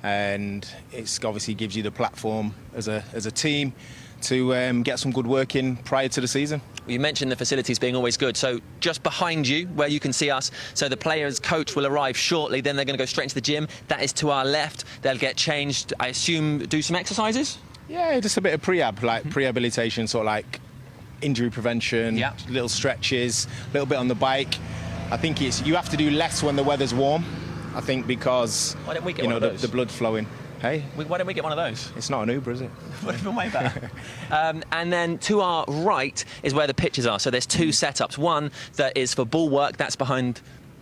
and it's obviously gives you the platform as a team to get some good work in prior to the season. You mentioned the facilities being always good, so just behind you where you can see us, so the players' coach will arrive shortly, then they're going to go straight into the gym. That is to our left. They'll get changed, I assume, do some exercises? Yeah, just a bit of prehab, like prehabilitation, sort of like injury prevention, little stretches, a little bit on the bike. I think you have to do less when the weather's warm, I think, because why don't we get one of those? The blood flowing. Hey, why don't we get one of those? It's not an Uber, is it? Would have been way better. And then to our right is where the pitches are. So there's two setups. One that is for ball work. That's behind.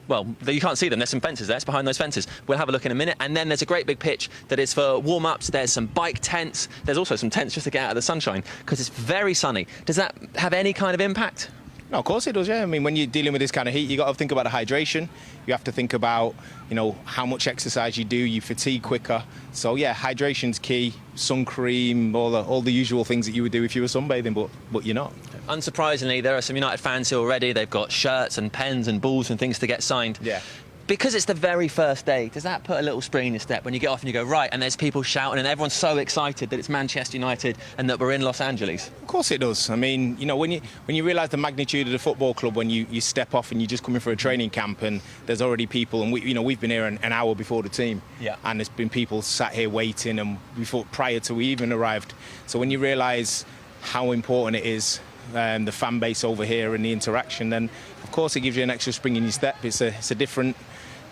Well, you can't see them. There's some fences there. It's behind those fences. We'll have a look in a minute. And then there's a great big pitch that is for warm-ups. There's some bike tents. There's also some tents just to get out of the sunshine because it's very sunny. Does that have any kind of impact? No, of course it does, yeah. I mean, when you're dealing with this kind of heat, you've got to think about the hydration. You have to think about, how much exercise you do, you fatigue quicker. So, yeah, hydration's key. Sun cream, all the usual things that you would do if you were sunbathing, but you're not. Unsurprisingly, there are some United fans here already. They've got shirts and pens and balls and things to get signed. Yeah. Because it's the very first day, does that put a little spring in your step when you get off and you go, right, and there's people shouting and everyone's so excited that it's Manchester United and that we're in Los Angeles? Of course it does. I mean, when you realise the magnitude of the football club, when you step off and you're just coming for a training camp and there's already people, and we've been here an hour before the team, and there's been people sat here waiting and prior to we even arrived. So when you realise how important it is, the fan base over here and the interaction, then of course it gives you an extra spring in your step. It's a different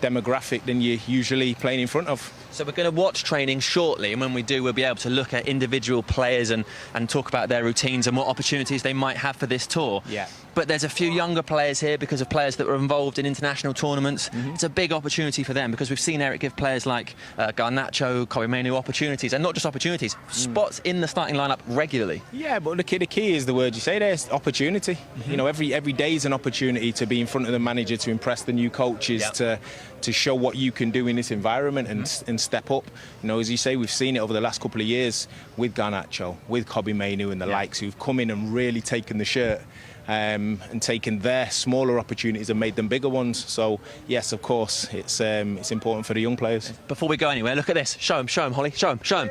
demographic than you're usually playing in front of. So we're going to watch training shortly, and when we do, we'll be able to look at individual players and talk about their routines and what opportunities they might have for this tour. Yeah. But there's a few younger players here because of players that were involved in international tournaments. It's a big opportunity for them because we've seen Eric give players like Garnacho, Kobbie Mainoo opportunities, and not just opportunities, spots in the starting lineup regularly. Yeah, but the key is the word you say there, opportunity. Every day is an opportunity to be in front of the manager, to impress the new coaches, to show what you can do in this environment and step up. As you say, we've seen it over the last couple of years with Garnacho, with Kobbie Mainoo and the likes, who've come in and really taken the shirt and taken their smaller opportunities and made them bigger ones. So yes, of course, it's important for the young players. Before we go anywhere, look at this. Show 'em, Holly. Show 'em.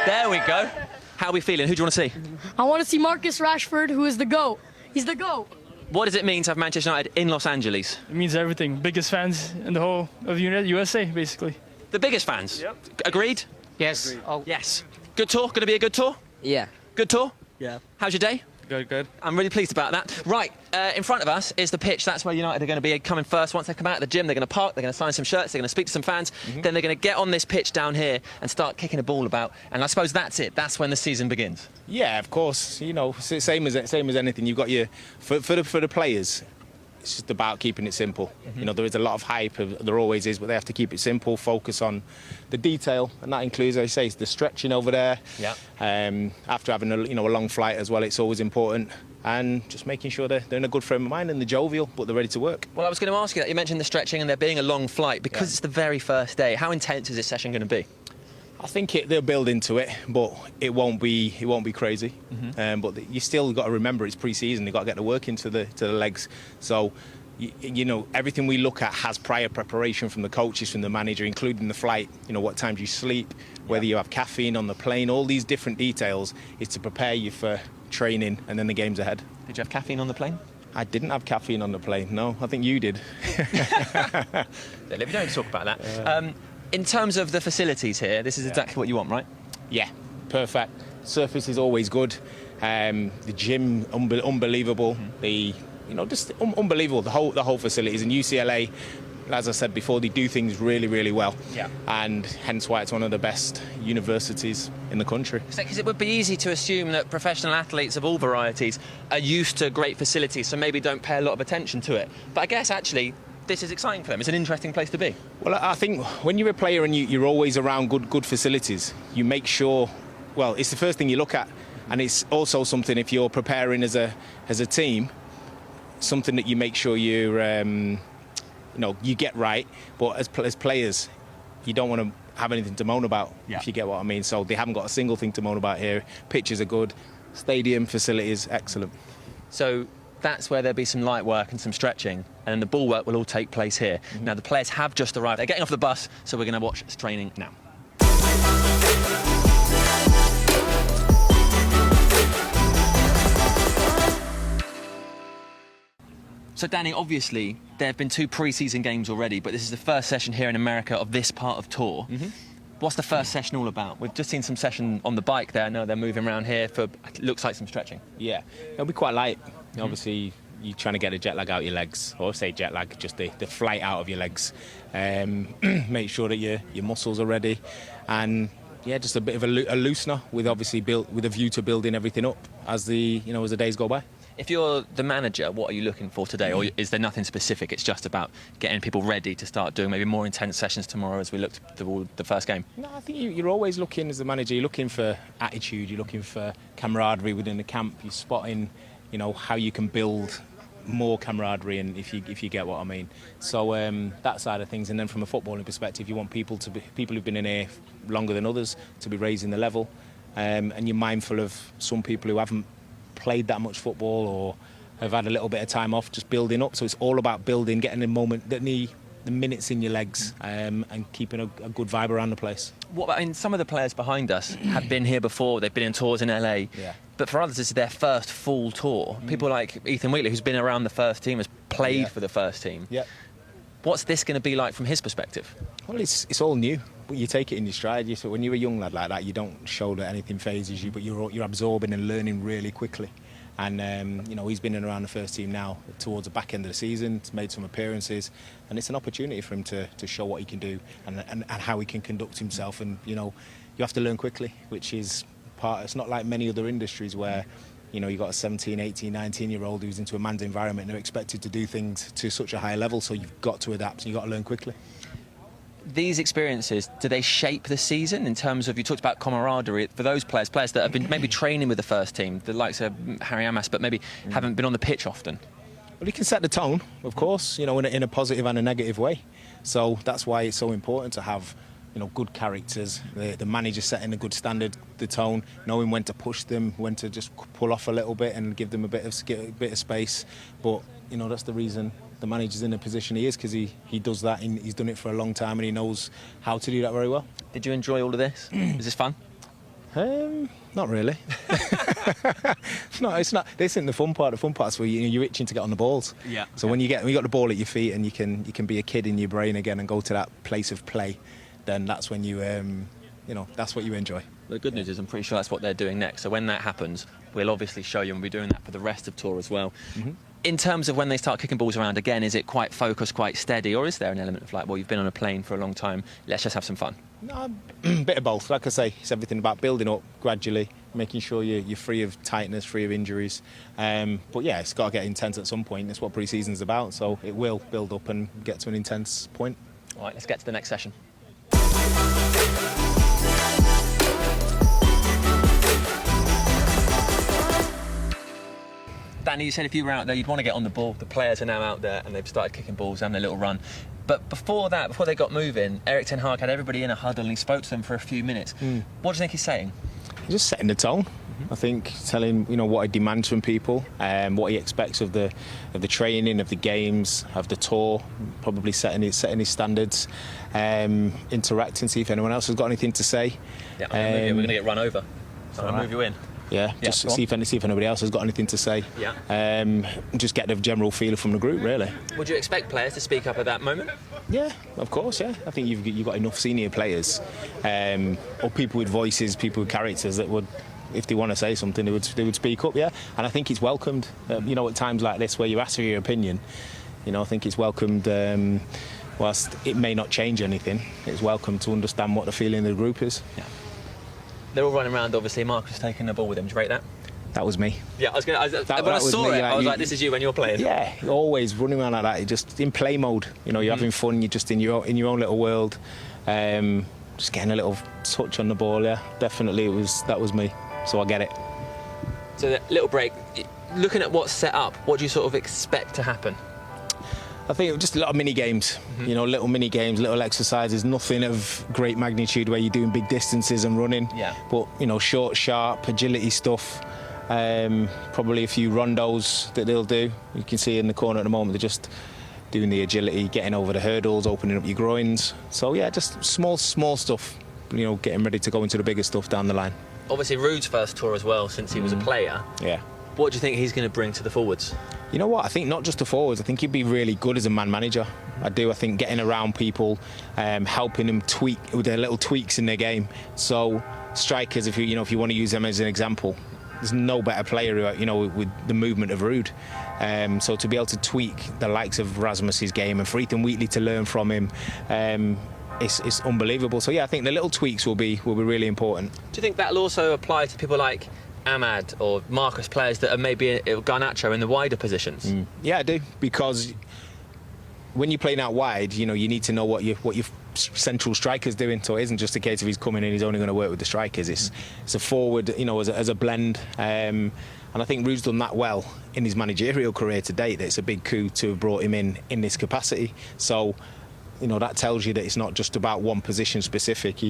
There we go. How are we feeling? Who do you want to see? I want to see Marcus Rashford, who is the GOAT. He's the GOAT. What does it mean to have Manchester United in Los Angeles? It means everything. Biggest fans in the whole of USA, basically. The biggest fans? Yep. Agreed? Yes. Agreed. Oh. Yes. Good tour? Going to be a good tour? Yeah. Good tour? Yeah. How's your day? Good. I'm really pleased about that. Right, in front of us is the pitch. That's where United are going to be coming first. Once they come out of the gym, they're going to park, they're going to sign some shirts, they're going to speak to some fans, then they're going to get on this pitch down here and start kicking a ball about. And I suppose that's it. That's when the season begins. Yeah, of course. Same as anything. You've got for the players. It's just about keeping it simple. There is a lot of hype, there always is, but they have to keep it simple, focus on the detail, and that includes, as I say, the stretching over there. Yeah. After having a long flight as well, it's always important, and just making sure they're in a good frame of mind and they're jovial, but they're ready to work. Well, I was going to ask you that. You mentioned the stretching and there being a long flight. Because it's the very first day, how intense is this session going to be? I think they'll build into it, but it won't be crazy. But you still got to remember it's pre-season. You've got to get the work into the legs. So, everything we look at has prior preparation from the coaches, from the manager, including the flight. What time do you sleep, whether you have caffeine on the plane. All these different details is to prepare you for training and then the games ahead. Did you have caffeine on the plane? I didn't have caffeine on the plane. No, I think you did. Let me don't talk about that. In terms of the facilities here, this is exactly what you want, right? Yeah, perfect. Surface is always good. The gym, unbelievable. Just unbelievable. The whole facilities. And UCLA, as I said before, they do things really, really well. Yeah. And hence why it's one of the best universities in the country. Because it would be easy to assume that professional athletes of all varieties are used to great facilities, so maybe don't pay a lot of attention to it. But I guess actually, this is exciting for them. It's an interesting place to be. Well, I think when you're a player and you're always around good facilities, you make sure, well, it's the first thing you look at, and it's also something, if you're preparing as a team, something that you make sure you get right. But as players, you don't want to have anything to moan about, if you get what I mean. So they haven't got a single thing to moan about here. Pitches are good, stadium facilities excellent. So That's where there'll be some light work and some stretching, and then the ball work will all take place here. Now, the players have just arrived. They're getting off the bus, so we're going to watch training now. So, Danny, obviously, there have been 2 pre-season games already, but this is the first session here in America of this part of tour. What's the first session all about? We've just seen some session on the bike there. No, they're moving around here for, it looks like some stretching. Yeah, it'll be quite light. Obviously, you're trying to get the jet lag out of your legs, or say jet lag, just the flight out of your legs. Make sure that your muscles are ready, and yeah, just a bit of a loosener with obviously with a view to building everything up as the days go by. If you're the manager, what are you looking for today? Or is there nothing specific? It's just about getting people ready to start doing maybe more intense sessions tomorrow as we look to the first game? No, I think you're always looking, as the manager, you're looking for attitude, you're looking for camaraderie within the camp, you're spotting, how you can build more camaraderie, and if you get what I mean. So that side of things, and then from a footballing perspective, you want people who've been in here longer than others to be raising the level, and you're mindful of some people who haven't played that much football or have had a little bit of time off, just building up. So it's all about building, getting the minutes in your legs, and keeping a good vibe around the place. Some of the players behind us have been here before. They've been in tours in LA. Yeah. But for others, this is their first full tour. People like Ethan Wheatley, who's been around the first team, has played for the first team. Yeah. What's this going to be like from his perspective? Well, it's all new, but you take it in your stride. So when you're a young lad like that, you don't show that anything phases you, but you're absorbing and learning really quickly. And he's been in around the first team now towards the back end of the season. He's made some appearances, and it's an opportunity for him to show what he can do and how he can conduct himself. And you have to learn quickly, which is part. It's not like many other industries where you've got a 17, 18, 19-year-old who's into a man's environment and they're expected to do things to such a high level, so you've got to adapt and you've got to learn quickly. These experiences, do they shape the season in terms of, you talked about camaraderie, for those players that have been maybe training with the first team, the likes of Harry Amas, but maybe haven't been on the pitch often? Well, he can set the tone, of course, in a positive and a negative way. So that's why it's so important to have good characters, the manager setting a good standard, the tone, knowing when to push them, when to just pull off a little bit and give them a bit of space. But that's the reason the manager's in the position he is, because he does that. He's done it for a long time and he knows how to do that very well. Did you enjoy all of this? Is this fun? Not really. It's not. This isn't the fun part. The fun part's where you're itching to get on the balls. Yeah. So when you got the ball at your feet and you can be a kid in your brain again and go to that place of play, then that's when that's what you enjoy. The good news is I'm pretty sure that's what they're doing next. So when that happens, we'll obviously show you, and we'll be doing that for the rest of tour as well. In terms of when they start kicking balls around again, is it quite focused, quite steady, or is there an element of like, well, you've been on a plane for a long time, let's just have some fun? No, a bit of both. Like I say, it's everything about building up gradually, making sure you're free of tightness, free of injuries. But yeah, it's got to get intense at some point. That's what pre-season's about, so it will build up and get to an intense point. All right, let's get to the next session. Danny, you said if you were out there, you'd want to get on the ball. The players are now out there and they've started kicking balls, having a little run. But before they got moving, Erik ten Hag had everybody in a huddle and he spoke to them for a few minutes. What do you think he's saying? He's just setting the tone. I think telling what he demands from people, what he expects of the training, of the games, of the tour. Probably setting his standards, interacting, see if anyone else has got anything to say. Yeah, we're going to get run over. So I'm going to move you in. Yeah, just see if anybody else has got anything to say. Yeah. Just get the general feel from the group, really. Would you expect players to speak up at that moment? Yeah, of course. Yeah, I think you've got enough senior players, or people with voices, people with characters that would, if they want to say something, they would speak up. Yeah, and I think it's welcomed. At times like this where you ask for your opinion, I think it's welcomed. Whilst it may not change anything, it's welcome to understand what the feeling of the group is. Yeah. They're all running around, obviously. Marcus taking the ball with him. Do you rate that? That was me. Yeah, when I saw it, I was like, this is you when you're playing. Yeah, you're always running around like that. You're just in play mode. You're having fun. You're just in your own little world. Just getting a little touch on the ball. Yeah, definitely. That was me. So I get it. So the little break. Looking at what's set up, what do you sort of expect to happen? I think just a lot of mini games, little mini games, little exercises, nothing of great magnitude where you're doing big distances and running. Yeah. But, short, sharp, agility stuff. Probably a few rondos that they'll do. You can see in the corner at the moment, they're just doing the agility, getting over the hurdles, opening up your groins. So yeah, just small stuff, you know, getting ready to go into the bigger stuff down the line. Obviously, Ruud's first tour as well, since he was a player. Yeah. What do you think he's going to bring to the forwards? You know what? I think not just the forwards. I think he'd be really good as a man manager. I do. I think getting around people, helping them tweak with their little tweaks in their game. So strikers, if you want to use them as an example, there's no better player, you know, with the movement of Ruud. So to be able to tweak the likes of Rasmus's game and for Ethan Wheatley to learn from him, it's unbelievable. So yeah, I think the little tweaks will be really important. Do you think that'll also apply to people like Ahmad or Marcus, players that are maybe Garnacho in the wider positions? Yeah, I do, because when you're playing out wide, you know, you need to know what your central striker's doing. So it isn't just a case of he's coming in, he's only going to work with the strikers. It's a forward, you know, as a blend. And I think Ruud's done that well in his managerial career to date. That it's a big coup to have brought him in this capacity. So, you know, that tells you that it's not just about one position specific.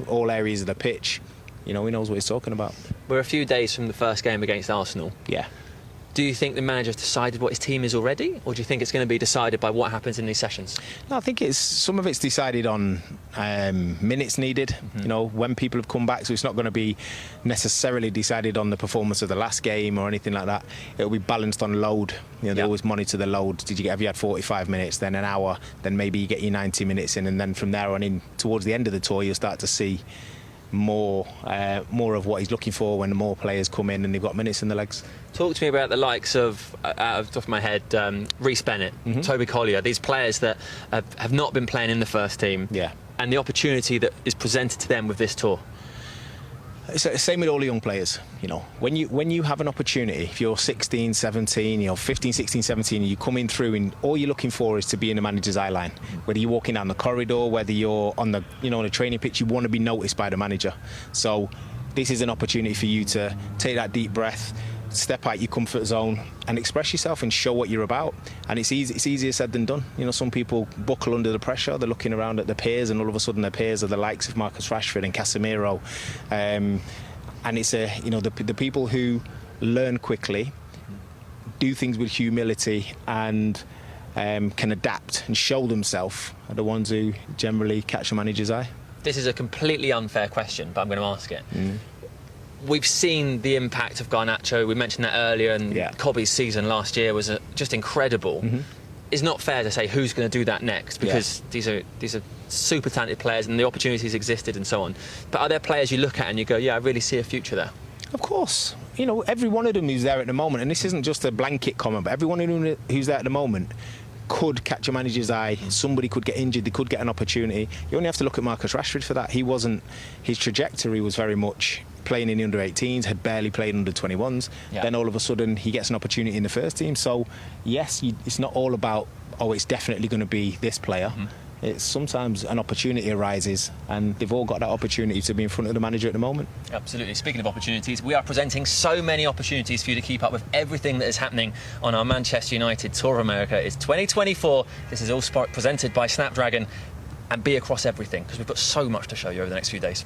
All areas of the pitch, you know, he knows what he's talking about. We're a few days from the first game against Arsenal. Yeah. Do you think the manager's decided what his team is already, or do you think it's going to be decided by what happens in these sessions? No, I think some of it's decided on minutes needed, you know, when people have come back. So it's not going to be necessarily decided on the performance of the last game or anything like that. It'll be balanced on load. You know, they always monitor the load. Have you had 45 minutes, then an hour, then maybe you get your 90 minutes in, and then from there on in towards the end of the tour, you'll start to see more of what he's looking for when the more players come in and they've got minutes in the legs. Talk to me about the likes of, out of the top of my head, Reece Bennett, Toby Collier, these players that have not been playing in the first team, and the opportunity that is presented to them with this tour. It's the same with all the young players, you know. When you have an opportunity, if you're 16, 17, you know, 15, 16, 17, and you come in through and all you're looking for is to be in the manager's eye line. Whether you're walking down the corridor, whether you're on the, you know, on a training pitch, you want to be noticed by the manager. So this is an opportunity for you to take that deep breath, step out your comfort zone and express yourself and show what you're about. And it's easier said than done. You know, some people buckle under the pressure. They're looking around at their peers, and all of a sudden their peers are the likes of Marcus Rashford and Casemiro. And it's the people who learn quickly, do things with humility, and can adapt and show themselves are the ones who generally catch a manager's eye. This is a completely unfair question, but I'm going to ask it. We've seen the impact of Garnacho. We mentioned that earlier, and Cobby's season last year was just incredible. It's not fair to say who's going to do that next, because these are super talented players and the opportunities existed and so on. But are there players you look at and you go, yeah, I really see a future there? Of course. You know, every one of them who's there at the moment, and this isn't just a blanket comment, but everyone who's there at the moment could catch a manager's eye. Somebody could get injured, they could get an opportunity. You only have to look at Marcus Rashford for that. His trajectory was very much playing in the under-18s, had barely played under 21s. Then all of a sudden he gets an opportunity in the first team. So yes, it's not all about, oh, it's definitely going to be this player. It's sometimes an opportunity arises, and they've all got that opportunity to be in front of the manager at the moment. Absolutely. Speaking of opportunities, we are presenting so many opportunities for you to keep up with everything that is happening on our Manchester United Tour of America. It's 2024. This is all presented by Snapdragon, and be across everything, because we've got so much to show you over the next few days.